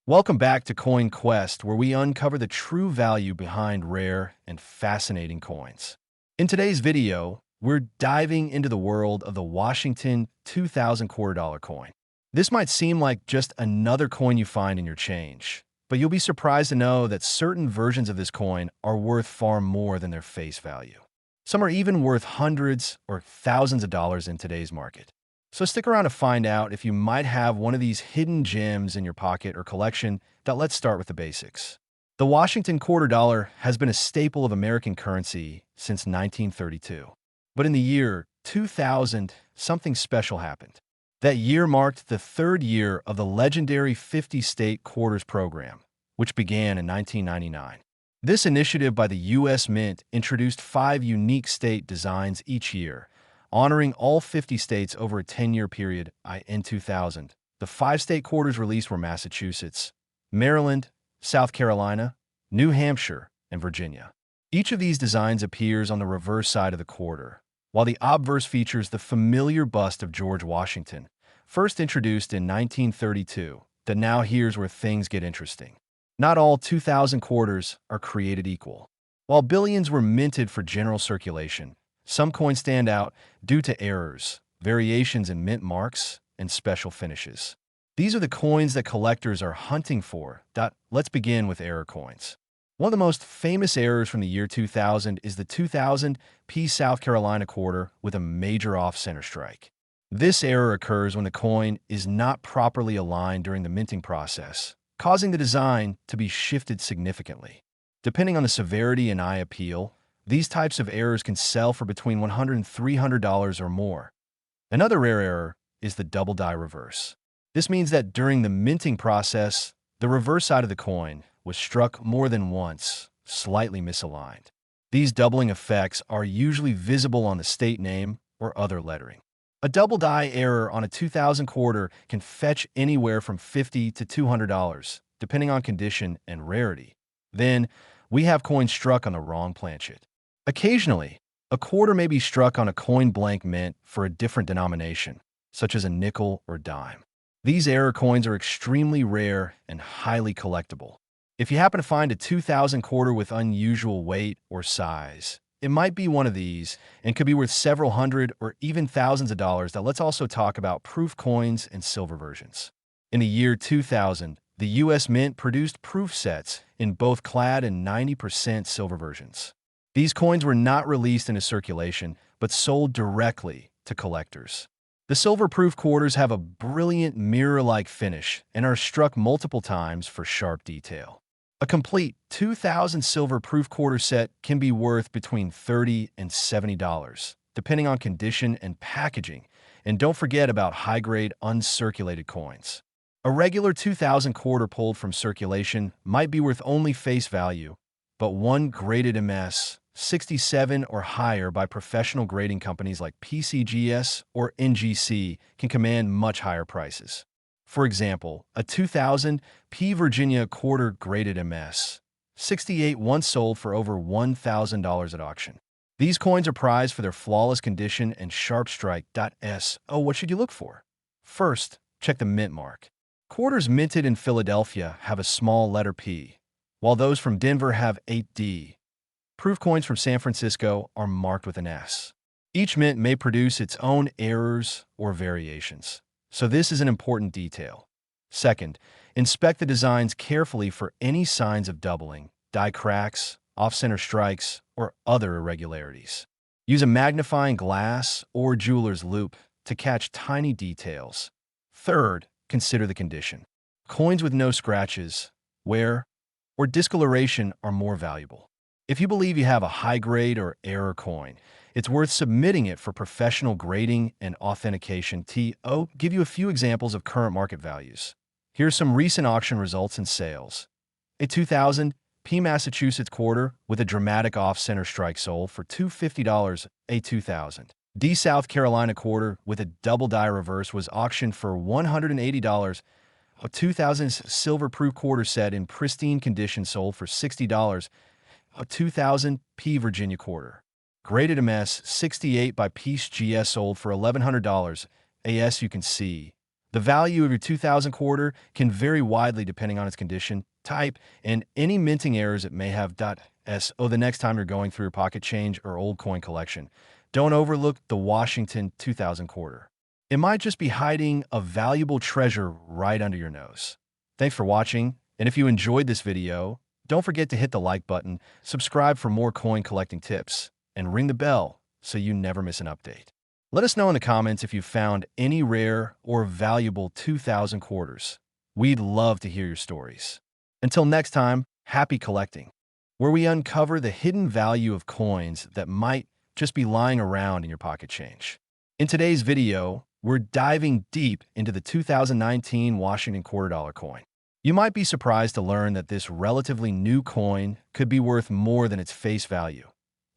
Welcome back to Coin Quest, where we uncover the true value behind rare and fascinating coins. In today's video, we're diving into the world of the Washington 2000 $2 coin. This might seem like just another coin you find in your change, but you'll be surprised to know that certain versions of this coin are worth far more than their face value. Some are even worth hundreds or thousands of dollars in today's market. So stick around to find out if you might have one of these hidden gems in your pocket or collection. But let's start with the basics. The Washington $2 has been a staple of American currency since 1932. But in the year 2000, something special happened. That year marked the third year of the legendary 50-state quarters program, which began in 1999. This initiative by the U.S. Mint introduced 5 unique state designs each year, honoring all 50 states over a 10-year period. In 2000, the 5-state quarters released were Massachusetts, Maryland, South Carolina, New Hampshire, and Virginia. Each of these designs appears on the reverse side of the quarter, while the obverse features the familiar bust of George Washington, first introduced in 1932. Now here's where things get interesting. Not all 2000 quarters are created equal. While billions were minted for general circulation, some coins stand out due to errors, variations in mint marks, and special finishes. These are the coins that collectors are hunting for. Let's begin with error coins. One of the most famous errors from the year 2000 is the 2000 South Carolina quarter with a major off-center strike. This error occurs when the coin is not properly aligned during the minting process, causing the design to be shifted significantly. Depending on the severity and eye appeal, these types of errors can sell for between $100 and $300 or more. Another rare error is the double die reverse. This means that during the minting process, the reverse side of the coin was struck more than once, slightly misaligned. These doubling effects are usually visible on the state name or other lettering. A double die error on a 2000 quarter can fetch anywhere from $50 to $200, depending on condition and rarity. Then, we have coins struck on the wrong planchet. Occasionally, a quarter may be struck on a coin blank mint for a different denomination, such as a nickel or dime. These error coins are extremely rare and highly collectible. If you happen to find a 2000 quarter with unusual weight or size, it might be one of these and could be worth several hundred or even thousands of dollars. Let's also talk about proof coins and silver versions. In the year 2000, the U.S. Mint produced proof sets in both clad and 90% silver versions. These coins were not released into circulation, but sold directly to collectors. The silver proof quarters have a brilliant mirror-like finish and are struck multiple times for sharp detail. A complete 2000 silver proof quarter set can be worth between $30 and $70, depending on condition and packaging. And don't forget about high-grade uncirculated coins. A regular 2000 quarter pulled from circulation might be worth only face value, but one graded MS 67 or higher by professional grading companies like PCGS or NGC can command much higher prices. For example, a 2000 Virginia quarter graded MS 68 once sold for over $1,000 at auction. These coins are prized for their flawless condition and sharp strike. What should you look for? First, check the mint mark. Quarters minted in Philadelphia have a small letter P, while those from Denver have 8D. Proof coins from San Francisco are marked with an S. Each mint may produce its own errors or variations, so this is an important detail. Second, inspect the designs carefully for any signs of doubling, die cracks, off-center strikes, or other irregularities. Use a magnifying glass or jeweler's loupe to catch tiny details. Third, consider the condition. Coins with no scratches, wear, or discoloration are more valuable. If you believe you have a high-grade or error coin, it's worth submitting it for professional grading and authentication. Give you a few examples of current market values. Here's some recent auction results and sales. A 2000 Massachusetts quarter with a dramatic off-center strike sold for $250. A 2000 South Carolina quarter with a double die reverse was auctioned for $180. A 2000 silver proof quarter set in pristine condition sold for $60. A 2000 Virginia quarter graded MS 68 by PCGS sold for $1,100. As you can see, The value of your 2000 quarter can vary widely depending on its condition, type, and any minting errors it may have. So the next time you're going through your pocket change or old coin collection, don't overlook the Washington 2000 quarter. It might just be hiding a valuable treasure right under your nose. Thanks for watching, and if you enjoyed this video, don't forget to hit the like button, subscribe for more coin collecting tips, and ring the bell so you never miss an update. Let us know in the comments if you found any rare or valuable 2000 quarters. We'd love to hear your stories. Until next time, happy collecting, where we uncover the hidden value of coins that might just be lying around in your pocket change. In today's video, we're diving deep into the 2019 Washington quarter dollar coin. You might be surprised to learn that this relatively new coin could be worth more than its face value.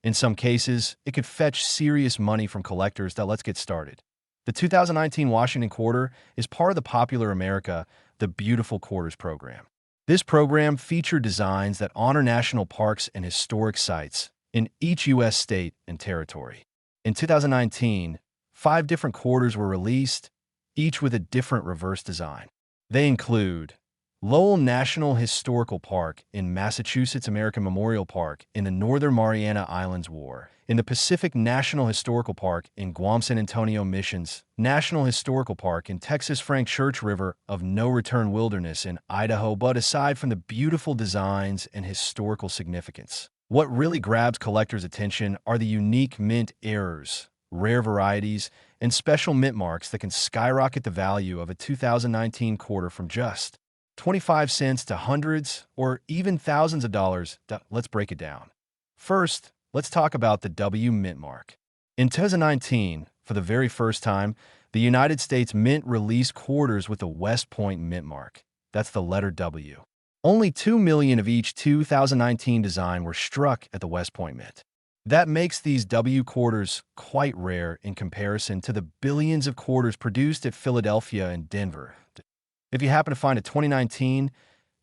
In some cases, it could fetch serious money from collectors. Let's get started. The 2019 Washington quarter is part of the popular America, the Beautiful Quarters program. This program featured designs that honor national parks and historic sites in each U.S. state and territory. In 2019, 5 different quarters were released, each with a different reverse design. They include Lowell National Historical Park in Massachusetts, American Memorial Park in the Northern Mariana Islands War, in the Pacific National Historical Park in Guam, San Antonio Missions, National Historical Park in Texas, Frank Church River of No Return Wilderness in Idaho. But aside from the beautiful designs and historical significance, what really grabs collectors' attention are the unique mint errors, rare varieties, and special mint marks that can skyrocket the value of a 2019 quarter from just 25 cents to hundreds or even thousands of dollars. Let's break it down. First, let's talk about the W mint mark. In 2019, for the very first time, the United States Mint released quarters with the West Point mint mark. That's the letter W. Only 2 million of each 2019 design were struck at the West Point Mint. That makes these W quarters quite rare in comparison to the billions of quarters produced at Philadelphia and Denver. If you happen to find a 2019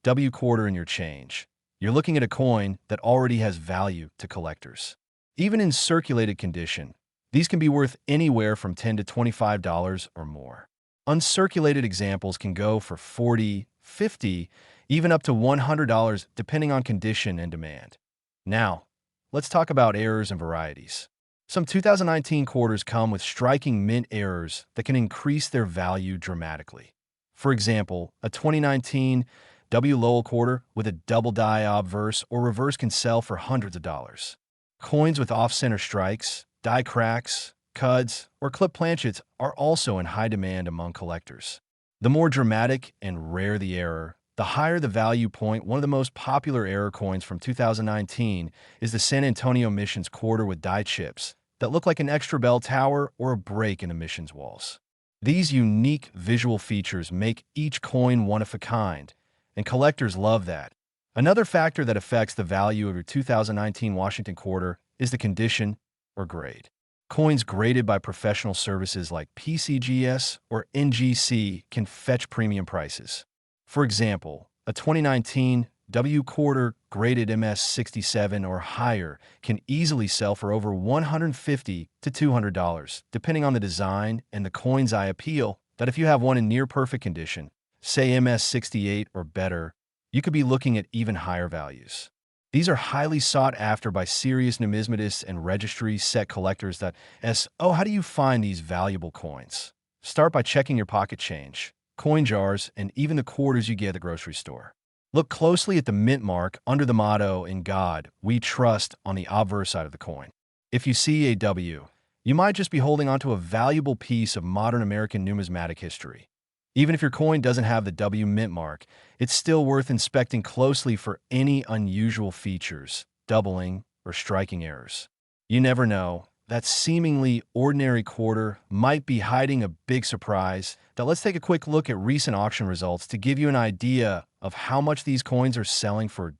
W quarter in your change, you're looking at a coin that already has value to collectors. Even in circulated condition, these can be worth anywhere from $10 to $25 or more. Uncirculated examples can go for $40, $50, even up to $100 depending on condition and demand. Now, let's talk about errors and varieties. Some 2019 quarters come with striking mint errors that can increase their value dramatically. For example, a 2019 W Lowell quarter with a double die obverse or reverse can sell for hundreds of dollars. Coins with off-center strikes, die cracks, cuds, or clip planchets are also in high demand among collectors. The more dramatic and rare the error, the higher the value point. One of the most popular error coins from 2019 is the San Antonio Missions quarter with die chips that look like an extra bell tower or a break in the missions walls. These unique visual features make each coin one of a kind, and collectors love that. Another factor that affects the value of your 2019 Washington quarter is the condition or grade. Coins graded by professional services like PCGS or NGC can fetch premium prices. For example, a 2019 W quarter graded MS67 or higher can easily sell for over $150 to $200, depending on the design and the coin's eye appeal. That if you have one in near perfect condition, say MS68 or better, you could be looking at even higher values. These are highly sought after by serious numismatists and registry set collectors. How do you find these valuable coins? Start by checking your pocket change, coin jars, and even the quarters you get at the grocery store. Look closely at the mint mark under the motto, "In God We Trust," on the obverse side of the coin. If you see a W, you might just be holding onto a valuable piece of modern American numismatic history. Even if your coin doesn't have the W mint mark, it's still worth inspecting closely for any unusual features, doubling, or striking errors. You never know, that seemingly ordinary quarter might be hiding a big surprise. Now let's take a quick look at recent auction results to give you an idea of how much these coins are selling for.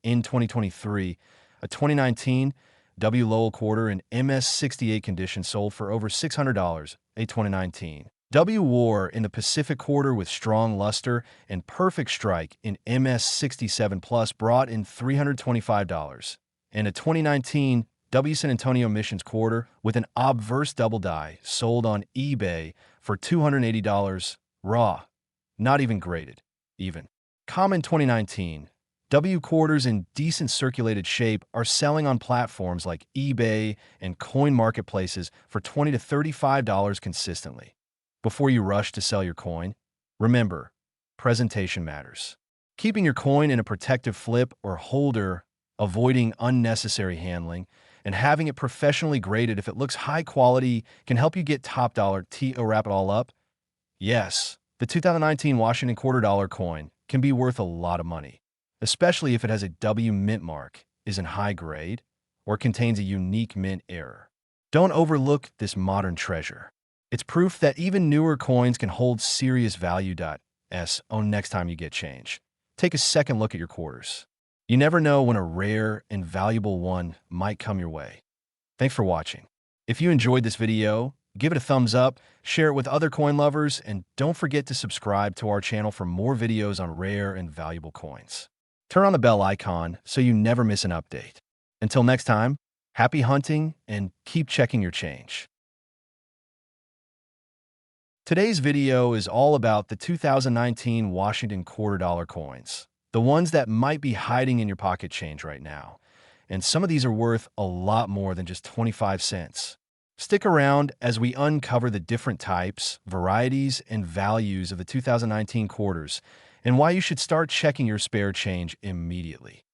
In 2023, a 2019 W Lowell quarter in MS68 condition sold for over $600. A 2019 W War in the Pacific quarter with strong luster and perfect strike in MS67 Plus brought in $325. And a 2019 W San Antonio Missions quarter with an obverse double die sold on eBay for $280 raw, not even graded, even. Common 2019. W quarters in decent circulated shape are selling on platforms like eBay and coin marketplaces for $20 to $35 consistently. Before you rush to sell your coin, remember, presentation matters. Keeping your coin in a protective flip or holder, avoiding unnecessary handling, and having it professionally graded if it looks high quality can help you get top dollar to wrap it all up. Yes, the 2019 Washington quarter dollar coin can be worth a lot of money, especially if it has a W mint mark, is in high grade, or contains a unique mint error. Don't overlook this modern treasure. It's proof that even newer coins can hold serious value. Next time you get change, take a second look at your quarters. You never know when a rare and valuable one might come your way. Thanks for watching. If you enjoyed this video, give it a thumbs up, share it with other coin lovers, and don't forget to subscribe to our channel for more videos on rare and valuable coins. Turn on the bell icon so you never miss an update. Until next time, happy hunting and keep checking your change. Today's video is all about the 2019 Washington quarter dollar coins, the ones that might be hiding in your pocket change right now. And some of these are worth a lot more than just 25 cents. Stick around as we uncover the different types, varieties, and values of the 2019 quarters and why you should start checking your spare change immediately.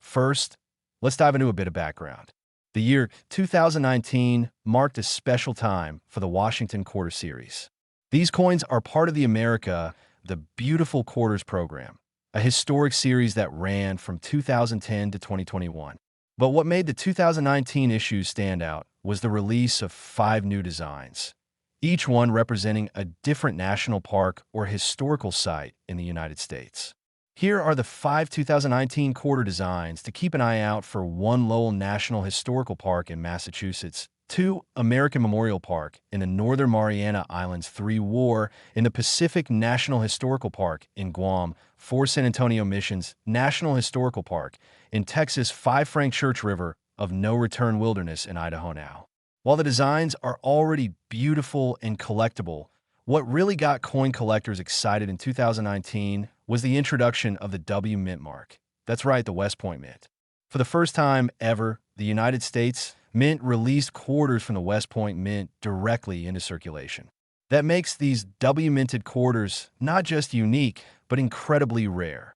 First, let's dive into a bit of background. The year 2019 marked a special time for the Washington Quarter Series. These coins are part of the Beautiful Quarters program, a historic series that ran from 2010 to 2021. But what made the 2019 issues stand out was the release of 5 new designs, each one representing a different national park or historical site in the United States. Here are the 5 2019 quarter designs to keep an eye out for: 1 Lowell National Historical Park in Massachusetts, 2 American Memorial Park in the Northern Mariana Islands, 3 War in the Pacific National Historical Park in Guam, 4 San Antonio Missions National Historical Park in Texas, 5 Frank Church River of No Return Wilderness in Idaho now. While the designs are already beautiful and collectible, what really got coin collectors excited in 2019 was the introduction of the W Mint mark. That's right, the West Point Mint. For the first time ever, the United States Mint released quarters from the West Point Mint directly into circulation. That makes these W-minted quarters not just unique, but incredibly rare.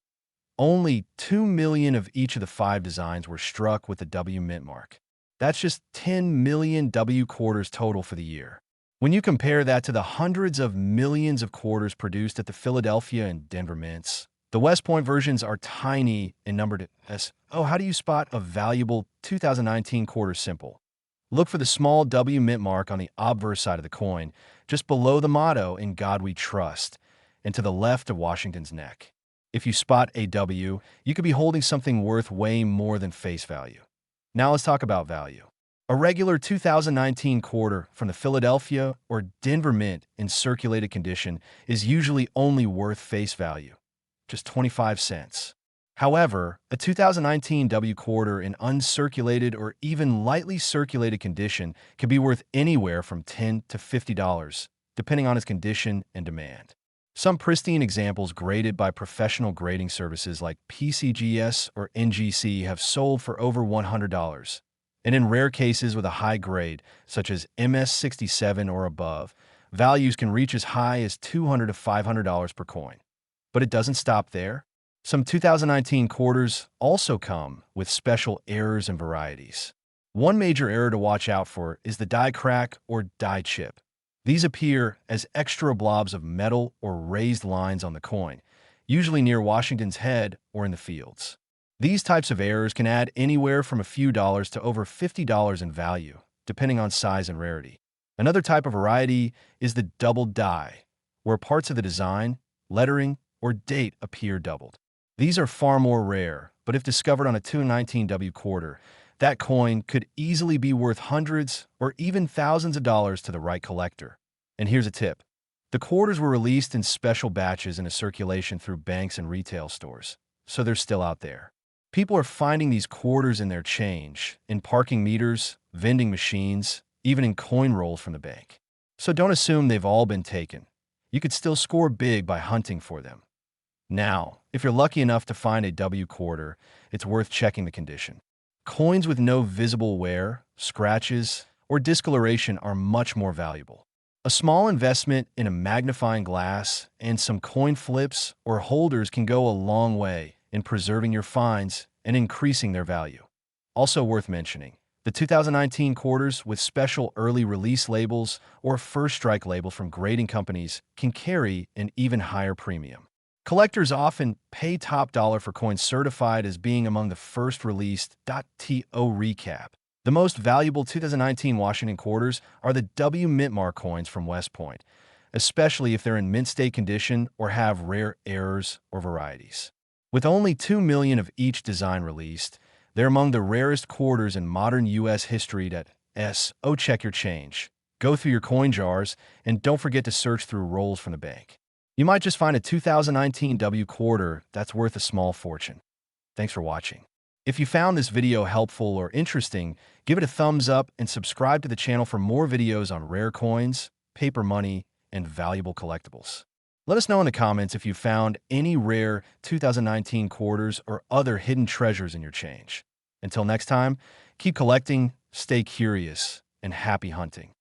Only 2 million of each of the 5 designs were struck with the W Mint mark. That's just 10 million W quarters total for the year. When you compare that to the hundreds of millions of quarters produced at the Philadelphia and Denver Mints, the West Point versions are tiny and numbered as. How do you spot a valuable 2019 quarter? Simple. Look for the small W mint mark on the obverse side of the coin, just below the motto, "In God We Trust," and to the left of Washington's neck. If you spot a W, you could be holding something worth way more than face value. Now let's talk about value. A regular 2019 quarter from the Philadelphia or Denver Mint in circulated condition is usually only worth face value, just 25 cents. However, a 2019 W quarter in uncirculated or even lightly circulated condition can be worth anywhere from $10 to $50, depending on its condition and demand. Some pristine examples graded by professional grading services like PCGS or NGC have sold for over $100. And in rare cases with a high grade, such as MS67 or above, values can reach as high as $200 to $500 per coin. But it doesn't stop there. Some 2019 quarters also come with special errors and varieties. One major error to watch out for is the die crack or die chip. These appear as extra blobs of metal or raised lines on the coin, usually near Washington's head or in the fields. These types of errors can add anywhere from a few dollars to over $50 in value, depending on size and rarity. Another type of variety is the doubled die, where parts of the design, lettering, or date appear doubled. These are far more rare, but if discovered on a 2019 W quarter, that coin could easily be worth hundreds or even thousands of dollars to the right collector. And here's a tip. The quarters were released in special batches into circulation through banks and retail stores, so they're still out there. People are finding these quarters in their change, in parking meters, vending machines, even in coin rolls from the bank. So don't assume they've all been taken. you could still score big by hunting for them. Now, if you're lucky enough to find a W quarter, it's worth checking the condition. Coins with no visible wear, scratches, or discoloration are much more valuable. A small investment in a magnifying glass and some coin flips or holders can go a long way in preserving your finds and increasing their value. Also worth mentioning, the 2019 quarters with special early release labels or first strike labels from grading companies can carry an even higher premium. Collectors often pay top dollar for coins certified as being among the first released. To recap, the most valuable 2019 Washington quarters are the W Mint Mark coins from West Point, especially if they're in mint state condition or have rare errors or varieties. With only 2 million of each design released, they're among the rarest quarters in modern U.S. history. Check your change. Go through your coin jars, and don't forget to search through rolls from the bank. You might just find a 2019 W quarter that's worth a small fortune. Thanks for watching. If you found this video helpful or interesting, give it a thumbs up and subscribe to the channel for more videos on rare coins, paper money, and valuable collectibles. Let us know in the comments if you found any rare 2019 quarters or other hidden treasures in your change. Until next time, keep collecting, stay curious, and happy hunting.